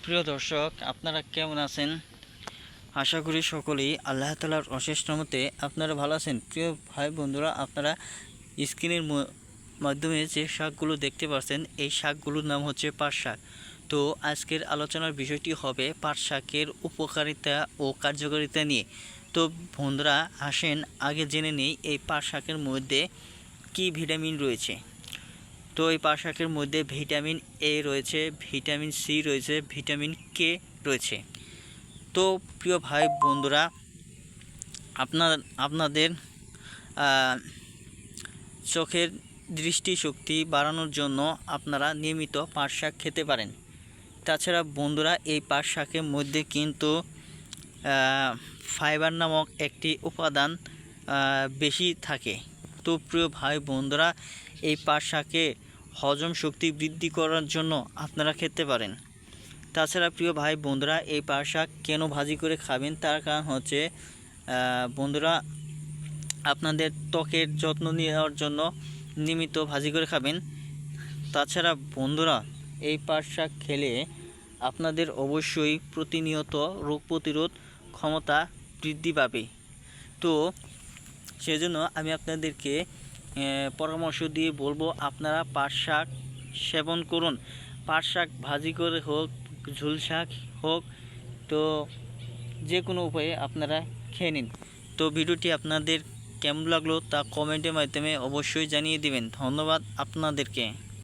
প্রিয় দর্শক, আপনারা কেমন আছেন? আশা করি সকলেই আল্লাহ তাআলার অশেষ রহমতে আপনারা ভালো আছেন। প্রিয় ভাই বন্ধুরা, আপনারা স্ক্রিনের মাধ্যমে যে শাকগুলো দেখতে পাচ্ছেন, এই শাকগুলোর নাম হচ্ছে পাট শাক। তো আজকের আলোচনার বিষয়টি হবে পাট শাকের উপকারিতা ও কার্যকারিতা নিয়ে। তো বন্ধুরা, আসেন আগে জেনে নেই এই পাট শাকের মধ্যে কী ভিটামিন রয়েছে। তো এই পাট শাকের মধ্যে ভিটামিন এ রয়েছে, ভিটামিন সি রয়েছে, ভিটামিন কে রয়েছে। তো প্রিয় ভাই বন্ধুরা, আপনাদের চোখের দৃষ্টিশক্তি বাড়ানোর জন্য আপনারা নিয়মিত পাট শাক খেতে পারেন। তাছাড়া বন্ধুরা, এই পাট শাকের মধ্যে কিন্তু ফাইবার নামক একটি উপাদান বেশি থাকে। তো প্রিয় ভাই বন্ধুরা, এই পাট শাকে হজম শক্তি বৃদ্ধি করার জন্য আপনারা খেতে পারেন। তাছাড়া প্রিয় ভাই বন্ধুরা, এই পাট শাক কেন ভাজি করে খাবেন, তার কারণ হচ্ছে বন্ধুরা, আপনাদের ত্বকের যত্ন নেওয়ার জন্য নিয়মিত ভাজি করে খাবেন। তাছাড়া বন্ধুরা, এই পাট শাক খেলে আপনাদের অবশ্যই প্রতিনিয়ত রোগ প্রতিরোধ ক্ষমতা বৃদ্ধি পাবে। তো সেজন্য আমি আপনাদেরকে পরামর্শ দিয়ে বলবো, আপনারা পাট শাক সেবন করুন। পাট শাক ভাজি করে হোক, ঝোল শাক হোক, তো যে কোনো উপায়ে আপনারা খেয়ে নিন। তো ভিডিওটি আপনাদের কেমন লাগলো তা কমেন্টের মাধ্যমে অবশ্যই জানিয়ে দিবেন। ধন্যবাদ আপনাদেরকে।